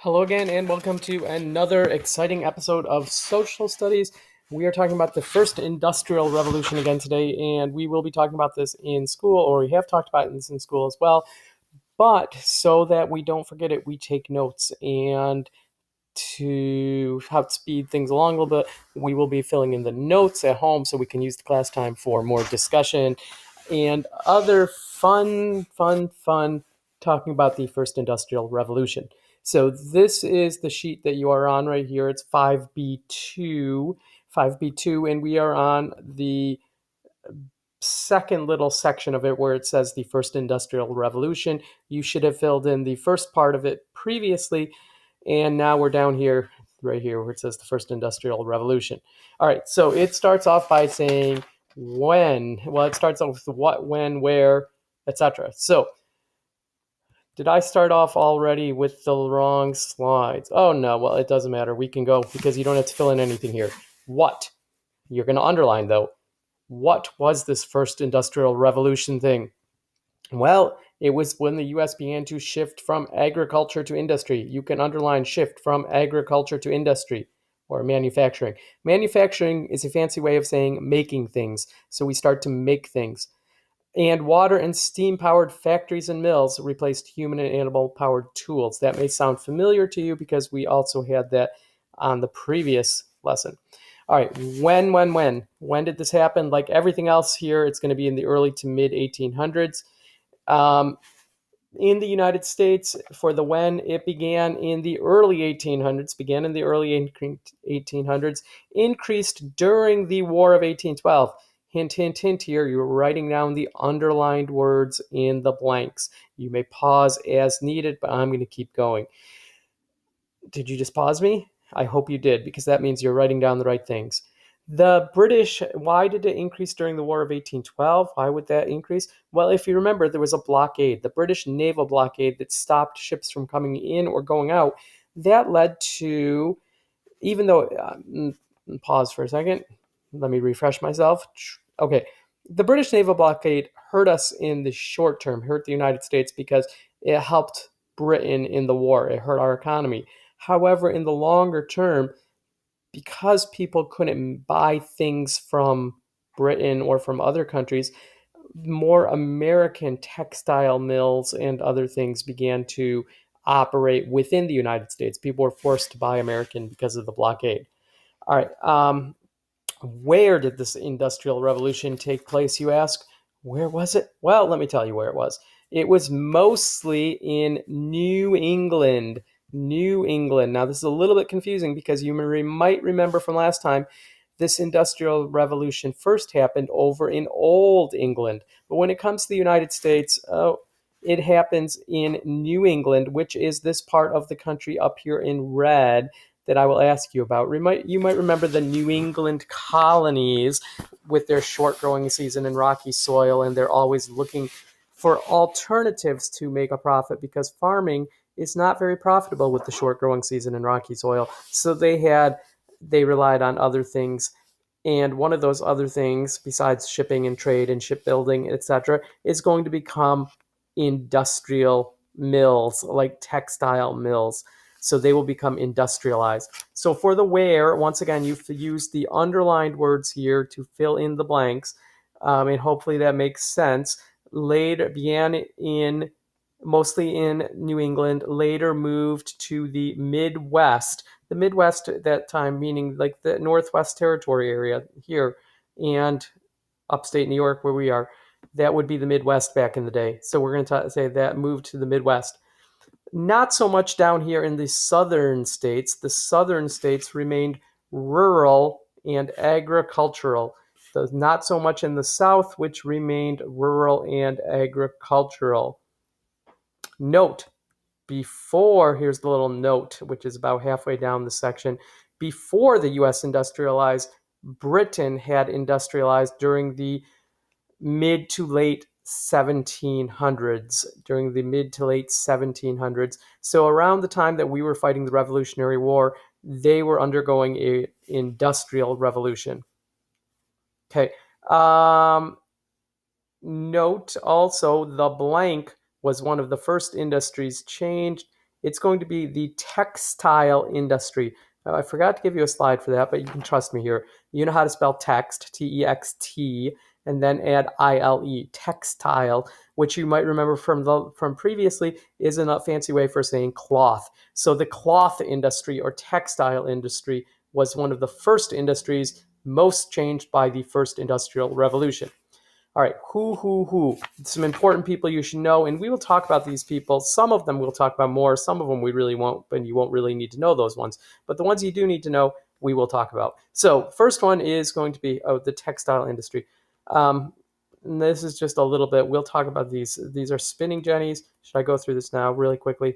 Hello again, and welcome to another exciting episode of Social Studies. We are talking about the first industrial revolution again today, and we will be talking about this in school, or we have talked about this in school as well. But so that we don't forget it, we take notes. And to help speed things along a little bit, we will be filling in the notes at home so we can use the class time for more discussion and other fun talking about the first industrial revolution. So this is the sheet that you are on right here. It's 5B.2, and we are on the second little section of it where it says the first industrial revolution. You should have filled in the first part of it previously, and now we're down here, right here, where it says the first industrial revolution. All right, so it starts off by saying when. Well, it starts off with what, when, where, etc. So did I start off already with the wrong slides? Oh no, well, it doesn't matter. We can go because you don't have to fill in anything here. What? You're going to underline though. What was this first industrial revolution thing? Well, it was when the US began to shift from agriculture to industry. You can underline shift from agriculture to industry or manufacturing. Manufacturing is a fancy way of saying making things. So we start to make things. And water and steam powered factories and mills replaced human and animal powered tools. That may sound familiar to you because we also had that on the previous lesson. All right, when did this happen? Like everything else here, it's going to be in the early to mid 1800s. Um, in the United States, for the when, it began in the early 1800s, increased during the War of 1812. Hint, hint, hint here, you're writing down the underlined words in the blanks. You may pause as needed, but I'm going to keep going. Did you just pause me? I hope you did, because that means you're writing down the right things. The British, why did it increase during the War of 1812? Why would that increase? Well, if you remember, there was a blockade, the British naval blockade that stopped ships from coming in or going out. That led to, even though, pause for a second, let me refresh myself. Okay, the British naval blockade hurt us in the short term, hurt the United States because it helped Britain in the war, it hurt our economy. However, in the longer term, because people couldn't buy things from Britain or from other countries, more American textile mills and other things began to operate within the United States. People were forced to buy American because of the blockade. All right. Where did this industrial revolution take place, you ask? Where was it? Well, let me tell you where it was. It was mostly in New England. New England. Now, this is a little bit confusing because you might remember from last time this industrial revolution first happened over in Old England. But when it comes to the United States, it happens in New England, which is this part of the country up here in red that I will ask you about. You might remember the New England colonies with their short growing season and rocky soil, and they're always looking for alternatives to make a profit because farming is not very profitable with the short growing season and rocky soil. So they relied on other things. And one of those other things, besides shipping and trade and shipbuilding, etc., is going to become industrial mills, like textile mills. So they will become industrialized. So for the where, once again, you use the underlined words here to fill in the blanks, and hopefully that makes sense. Later began in mostly in New England, later moved to the Midwest. The Midwest at that time, meaning like the Northwest Territory area here and upstate New York, where we are. That would be the Midwest back in the day. So we're going to say that moved to the Midwest. Not so much down here in the southern states. The southern states remained rural and agricultural. Not so much in the south, which remained rural and agricultural. Note, here's the little note, which is about halfway down the section. Before the US industrialized, Britain had industrialized during the mid to late 1700s, during the mid to late 1700s. So around the time that we were fighting the Revolutionary War, they were undergoing a industrial revolution. Okay. Note also the blank was one of the first industries changed It's going to be the textile industry. Now, I forgot to give you a slide for that, but you can trust me here. You know how to spell text, T-E-X-T, and then add I-L-E, textile, which you might remember from previously is a fancy way for saying cloth. So the cloth industry or textile industry was one of the first industries most changed by the first industrial revolution. All right, who? Some important people you should know, and we will talk about these people. Some of them we'll talk about more. Some of them we really won't, but you won't really need to know those ones. But the ones you do need to know, we will talk about. So first one is going to be the textile industry. And this is just a little bit. We'll talk about these. These are spinning jennies. Should I go through this now really quickly?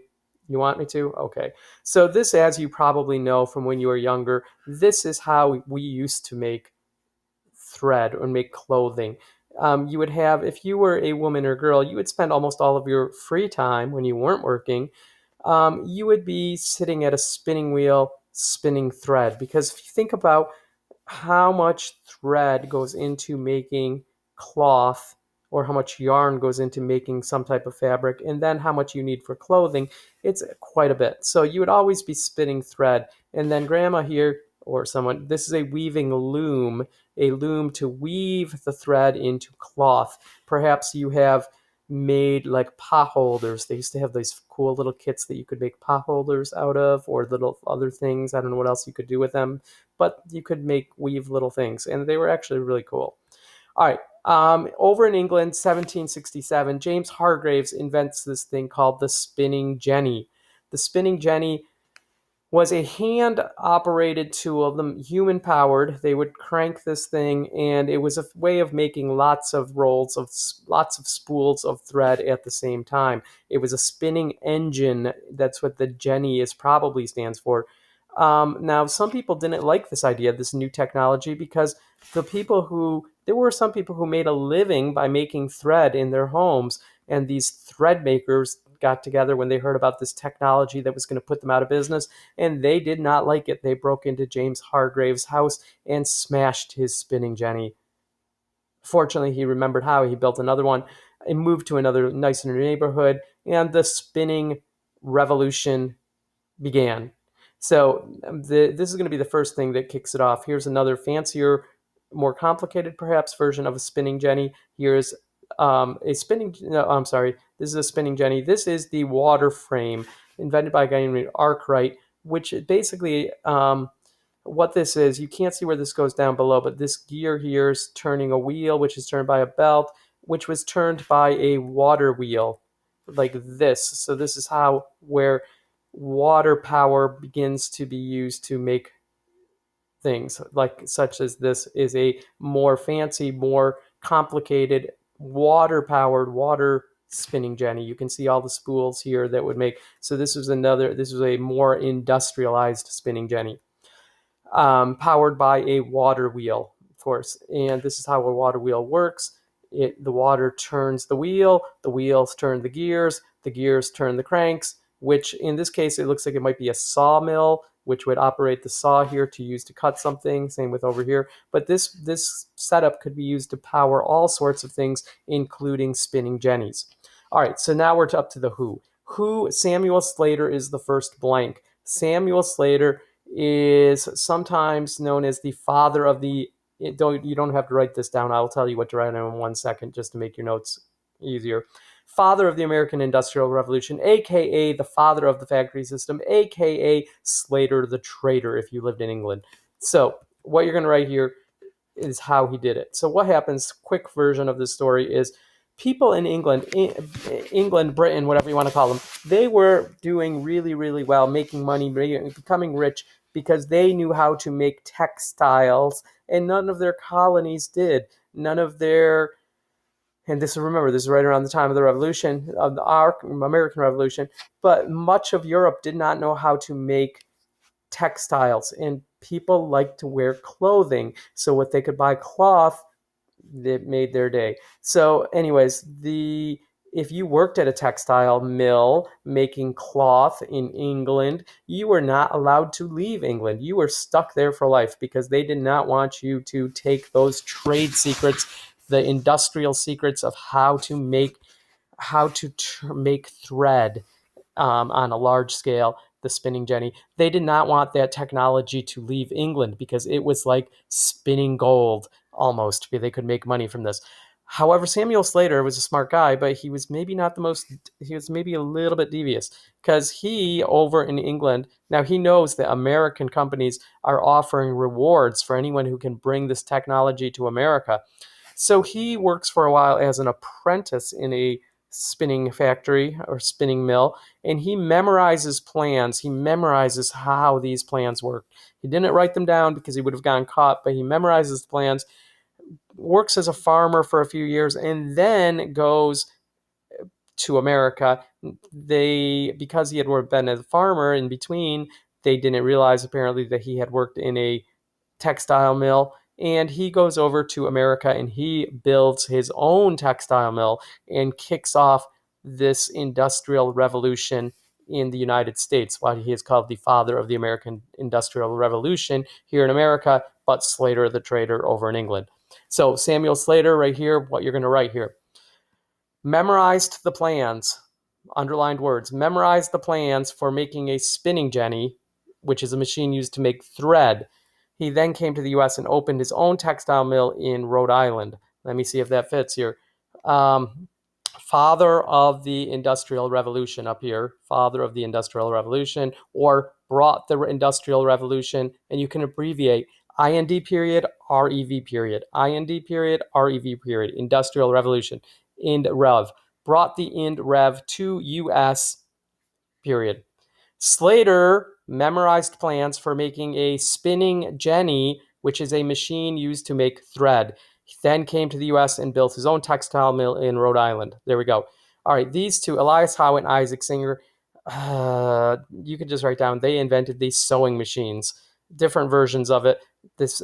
You want me to? Okay. So this, as you probably know from when you were younger, this is how we used to make thread or make clothing. You would have, if you were a woman or girl, you would spend almost all of your free time when you weren't working. You would be sitting at a spinning wheel spinning thread. Because if you think about how much thread goes into making cloth or how much yarn goes into making some type of fabric, and then how much you need for clothing, it's quite a bit. So you would always be spinning thread. And then grandma here, or someone, this is a weaving loom, a loom to weave the thread into cloth. Perhaps you have made like pot holders. They used to have these cool little kits that you could make pot holders out of, or little other things. I don't know what else you could do with them, but you could weave little things, and they were actually really cool. All right. Over in England, 1767, James Hargreaves invents this thing called the spinning jenny. The spinning jenny was a hand operated tool, them human powered. They would crank this thing, and it was a way of making lots of lots of spools of thread at the same time. It was a spinning engine. That's what the jenny is probably stands for. Now, some people didn't like this idea, this new technology, because there were some people who made a living by making thread in their homes, and these thread makers got together when they heard about this technology that was going to put them out of business, and they did not like it. They broke into James Hargreaves' house and smashed his spinning jenny. Fortunately, he remembered how. He built another one and moved to another nicer neighborhood, and the spinning revolution began. So this is going to be the first thing that kicks it off. Here's another fancier, more complicated perhaps version of a spinning jenny. Here's a spinning. No, I'm sorry. This is a spinning jenny. This is the water frame invented by a guy named Arkwright, which basically what this is. You can't see where this goes down below, but this gear here is turning a wheel, which is turned by a belt, which was turned by a water wheel, like this. So this is how where water power begins to be used to make things like such as this is a more fancy, more complicated water powered water spinning jenny. You can see all the spools here that would make. So this was a more industrialized spinning jenny, powered by a water wheel, of course. And this is how a water wheel works. The water turns the wheels turn the gears turn the cranks, which in this case, it looks like it might be a sawmill, which would operate the saw here to use to cut something. Same with over here. But this setup could be used to power all sorts of things, including spinning jennies. All right, so now we're up to the who. Samuel Slater is the first blank. Samuel Slater is sometimes known as the father of the. You don't have to write this down. I'll tell you what to write down in 1 second just to make your notes easier. Father of the American Industrial Revolution, aka the father of the factory system, aka Slater the traitor if you lived in England. So what you're going to write here is how he did it. So what happens, quick version of the story is people in England, Britain, whatever you want to call them, they were doing really, really well, making money, becoming rich because they knew how to make textiles, and none of their colonies did. None of their, and this, remember, this is right around the time of the revolution, of our American Revolution, but much of Europe did not know how to make textiles, and people like to wear clothing. So what they could buy cloth, that made their day. So anyways, if you worked at a textile mill making cloth in England, you were not allowed to leave England. You were stuck there for life because they did not want you to take those trade secrets, the industrial secrets of how to make thread on a large scale, the spinning jenny. They did not want that technology to leave England because it was like spinning gold almost. They could make money from this. However, Samuel Slater was a smart guy, but he was maybe not the most, he was maybe a little bit devious because he, over in England, now he knows that American companies are offering rewards for anyone who can bring this technology to America. So he works for a while as an apprentice in a spinning factory or spinning mill, and he memorizes plans. He memorizes how these plans work. He didn't write them down because he would have gotten caught, but he memorizes the plans, works as a farmer for a few years, and then goes to America. They, because he had been a farmer in between, they didn't realize apparently that he had worked in a textile mill, and he goes over to America and he builds his own textile mill and kicks off this industrial revolution in the United States. Why he is called the father of the American Industrial Revolution here in America, but Slater the trader over in England. So Samuel Slater right here, what you're going to write here. Memorized the plans, underlined words, memorized the plans for making a spinning jenny, which is a machine used to make thread. He then came to the US and opened his own textile mill in Rhode Island. Let me see if that fits here. Um, Father of the Industrial Revolution up here, father of the Industrial Revolution, or brought the Industrial Revolution, and you can abbreviate IND period, REV period, IND period, REV period, Industrial Revolution, IND Rev, brought the IND Rev to US period. Slater memorized plans for making a spinning jenny, which is a machine used to make thread. He then came to the US and built his own textile mill in Rhode Island. There we go. All right, these two, Elias Howe and Isaac Singer, you could just write down, they invented these sewing machines, different versions of it. This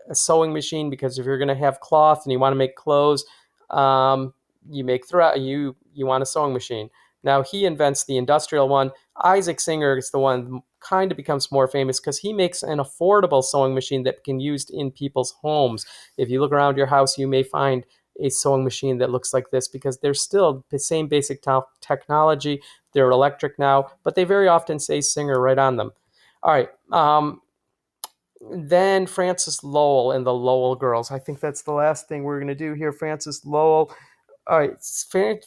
a sewing machine, because if you're going to have cloth and you want to make clothes, um, you make thread, you want a sewing machine. Now he invents the industrial one. Isaac Singer is the one kind of becomes more famous because he makes an affordable sewing machine that can be used in people's homes. If you look around your house, you may find a sewing machine that looks like this because they're still the same basic technology. They're electric now, but they very often say Singer right on them. All right. Then Francis Lowell and the Lowell girls. I think that's the last thing we're going to do here. Francis Lowell. All right,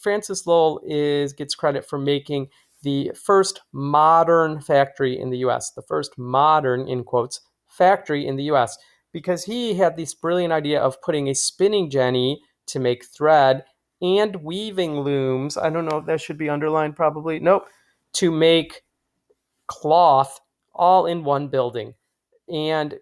Francis Lowell gets credit for making the first modern factory in the U.S., the first modern, in quotes, factory in the U.S., because he had this brilliant idea of putting a spinning jenny to make thread and weaving looms. I don't know, that should be underlined probably. Nope. To make cloth all in one building. And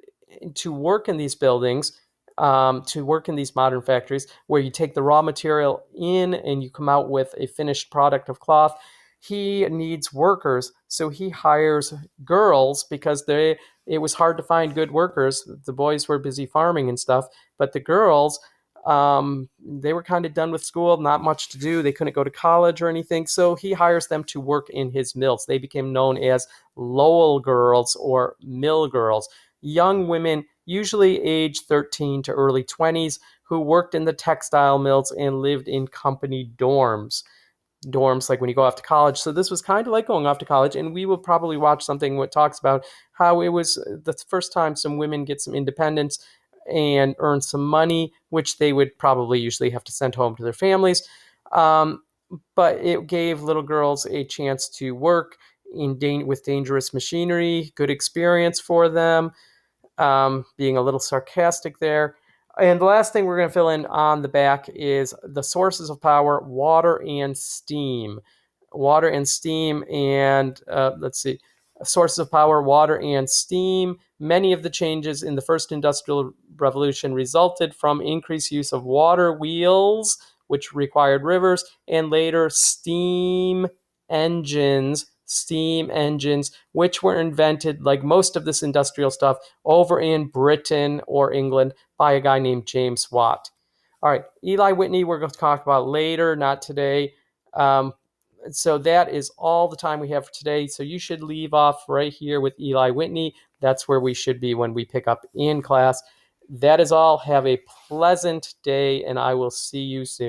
to work in these buildings, to work in these modern factories where you take the raw material in and you come out with a finished product of cloth, he needs workers. So he hires girls because it was hard to find good workers. The boys were busy farming and stuff, but the girls, they were kind of done with school, not much to do. They couldn't go to college or anything. So he hires them to work in his mills. They became known as Lowell girls or mill girls, young women, usually age 13 to early 20s, who worked in the textile mills and lived in company dorms. Dorms like when you go off to college. So this was kind of like going off to college, and we will probably watch something that talks about how it was the first time some women get some independence and earn some money, which they would probably usually have to send home to their families. Um, but it gave little girls a chance to work with dangerous machinery, good experience for them, being a little sarcastic there. And the last thing we're going to fill in on the back is the sources of power, water and steam. Water and steam, and let's see, sources of power, water and steam. Many of the changes in the first industrial revolution resulted from increased use of water wheels, which required rivers, and later steam engines, which were invented, like most of this industrial stuff, over in Britain or England by a guy named James Watt. All right, Eli Whitney, we're going to talk about later, not today. So that is all the time we have for today. So you should leave off right here with Eli Whitney. That's where we should be when we pick up in class. That is all. Have a pleasant day, and I will see you soon.